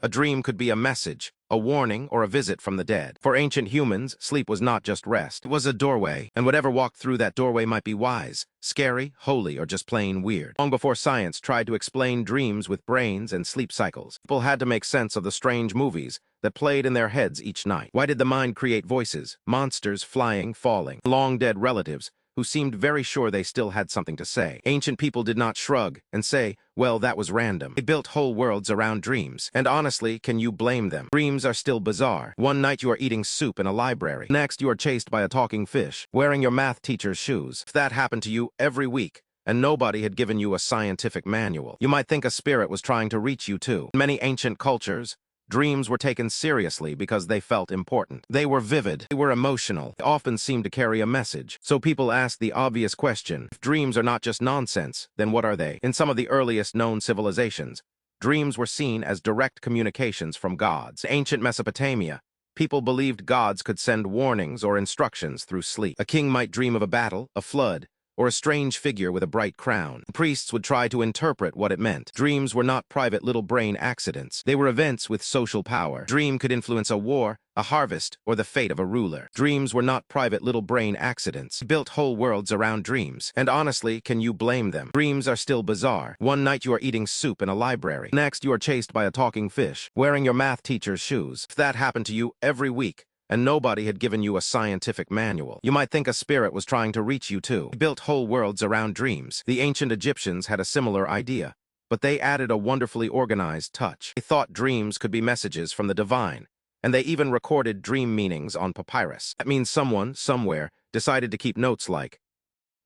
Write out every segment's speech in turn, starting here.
A dream could be a message, a warning, or a visit from the dead. For ancient humans, sleep was not just rest. It was a doorway, and whatever walked through that doorway might be wise, scary, holy, or just plain weird. Long before science tried to explain dreams with brains and sleep cycles, people had to make sense of the strange movies that played in their heads each night. Why did the mind create voices, monsters flying, falling, long-dead relatives who seemed very sure they still had something to say? Ancient people did not shrug and say, well, that was random. They built whole worlds around dreams. And honestly, can you blame them? Dreams are still bizarre. One night you are eating soup in a library. Next, you are chased by a talking fish, wearing your math teacher's shoes. If that happened to you every week, and nobody had given you a scientific manual, you might think a spirit was trying to reach you too. In many ancient cultures, dreams were taken seriously because they felt important. They were vivid. They were emotional. They often seemed to carry a message. So people asked the obvious question, if dreams are not just nonsense, then what are they? In some of the earliest known civilizations, dreams were seen as direct communications from gods. In ancient Mesopotamia, people believed gods could send warnings or instructions through sleep. A king might dream of a battle, a flood, or a strange figure with a bright crown. Priests would try to interpret what it meant. Dreams were not private little brain accidents. They were events with social power. Dream could influence a war, a harvest, or the fate of a ruler. Dreams were not private little brain accidents. They built whole worlds around dreams. And honestly, can you blame them? Dreams are still bizarre. One night you are eating soup in a library. Next, you are chased by a talking fish, wearing your math teacher's shoes. If that happened to you every week, and nobody had given you a scientific manual, you might think a spirit was trying to reach you too. They built whole worlds around dreams. The ancient Egyptians had a similar idea, but they added a wonderfully organized touch. They thought dreams could be messages from the divine, and they even recorded dream meanings on papyrus. That means someone, somewhere, decided to keep notes like,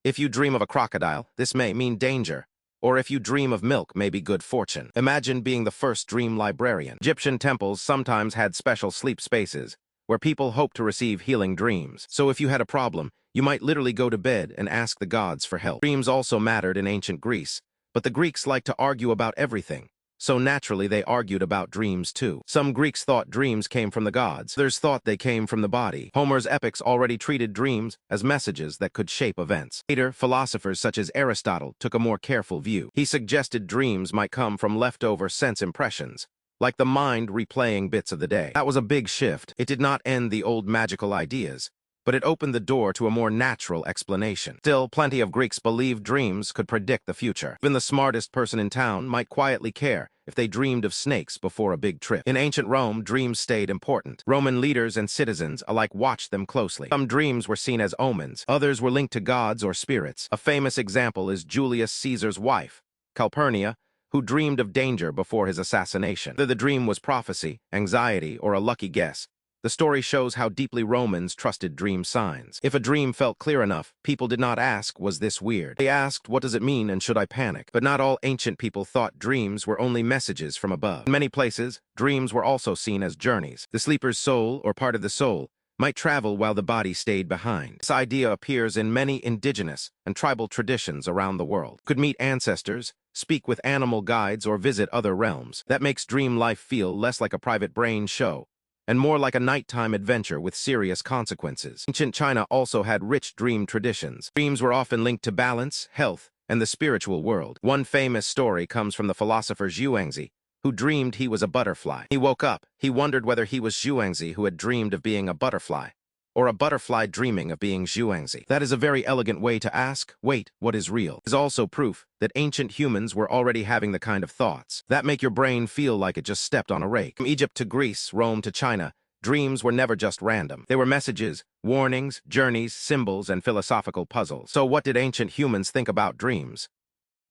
if you dream of a crocodile, this may mean danger, or if you dream of milk, may be good fortune. Imagine being the first dream librarian. Egyptian temples sometimes had special sleep spaces, where people hoped to receive healing dreams. So if you had a problem, you might literally go to bed and ask the gods for help. Dreams also mattered in ancient Greece, but the Greeks liked to argue about everything, so naturally they argued about dreams too. Some Greeks thought dreams came from the gods. Others thought they came from the body. Homer's epics already treated dreams as messages that could shape events. Later, philosophers such as Aristotle took a more careful view. He suggested dreams might come from leftover sense impressions, like the mind replaying bits of the day. That was a big shift. It did not end the old magical ideas, but it opened the door to a more natural explanation. Still, plenty of Greeks believed dreams could predict the future. Even the smartest person in town might quietly care if they dreamed of snakes before a big trip. In ancient Rome, dreams stayed important. Roman leaders and citizens alike watched them closely. Some dreams were seen as omens. Others were linked to gods or spirits. A famous example is Julius Caesar's wife, Calpurnia, who dreamed of danger before his assassination. Whether the dream was prophecy, anxiety, or a lucky guess, the story shows how deeply Romans trusted dream signs. If a dream felt clear enough, people did not ask, was this weird? They asked, what does it mean and should I panic? But not all ancient people thought dreams were only messages from above. In many places, dreams were also seen as journeys. The sleeper's soul, or part of the soul, might travel while the body stayed behind. This idea appears in many indigenous and tribal traditions around the world. Could meet ancestors, speak with animal guides, or visit other realms. That makes dream life feel less like a private brain show, and more like a nighttime adventure with serious consequences. Ancient China also had rich dream traditions. Dreams were often linked to balance, health, and the spiritual world. One famous story comes from the philosopher Zhuangzi, who dreamed he was a butterfly. He woke up, he wondered whether he was Zhuangzi who had dreamed of being a butterfly, or a butterfly dreaming of being Zhuangzi. That is a very elegant way to ask, wait, what is real? It is also proof that ancient humans were already having the kind of thoughts that make your brain feel like it just stepped on a rake. From Egypt to Greece, Rome to China, dreams were never just random. They were messages, warnings, journeys, symbols, and philosophical puzzles. So what did ancient humans think about dreams?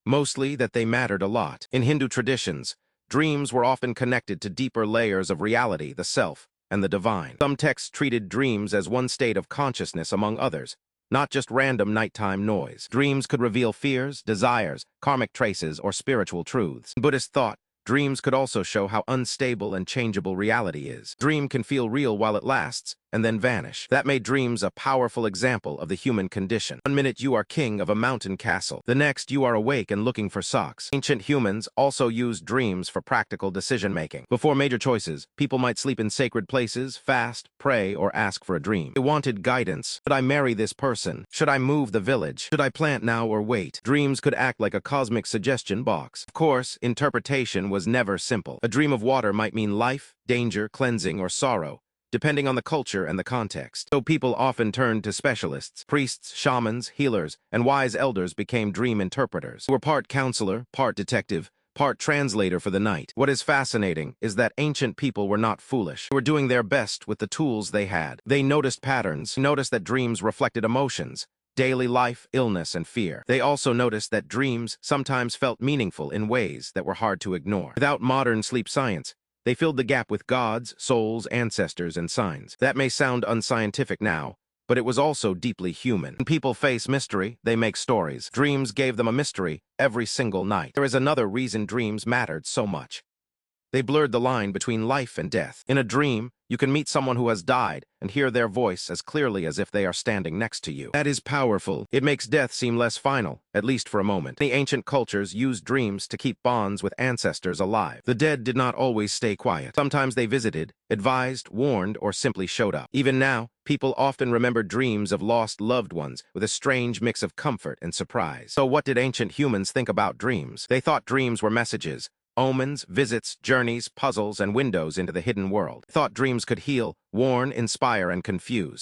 Mostly that they mattered a lot. In Hindu traditions, dreams were often connected to deeper layers of reality, the self, and the divine. Some texts treated dreams as one state of consciousness among others, not just random nighttime noise. Dreams could reveal fears, desires, karmic traces, or spiritual truths. In Buddhist thought, dreams could also show how unstable and changeable reality is. Dream can feel real while it lasts, and then vanish. That made dreams a powerful example of the human condition. One minute you are king of a mountain castle. The next you are awake and looking for socks. Ancient humans also used dreams for practical decision-making. Before major choices, people might sleep in sacred places, fast, pray, or ask for a dream. They wanted guidance. Should I marry this person? Should I move the village? Should I plant now or wait? Dreams could act like a cosmic suggestion box. Of course, interpretation was never simple. A dream of water might mean life, danger, cleansing, or sorrow, depending on the culture and the context. So people often turned to specialists. Priests, shamans, healers, and wise elders became dream interpreters, who were part counselor, part detective, part translator for the night. What is fascinating is that ancient people were not foolish. They were doing their best with the tools they had. They noticed patterns, noticed that dreams reflected emotions, daily life, illness, and fear. They also noticed that dreams sometimes felt meaningful in ways that were hard to ignore. Without modern sleep science, they filled the gap with gods, souls, ancestors, and signs. That may sound unscientific now, but it was also deeply human. When people face mystery, they make stories. Dreams gave them a mystery every single night. There is another reason dreams mattered so much. They blurred the line between life and death. In a dream, you can meet someone who has died and hear their voice as clearly as if they are standing next to you. That is powerful. It makes death seem less final, at least for a moment. Many ancient cultures used dreams to keep bonds with ancestors alive. The dead did not always stay quiet. Sometimes they visited, advised, warned, or simply showed up. Even now, people often remember dreams of lost loved ones with a strange mix of comfort and surprise. So what did ancient humans think about dreams? They thought dreams were messages, omens, visits, journeys, puzzles, and windows into the hidden world. Thought dreams could heal, warn, inspire, and confuse.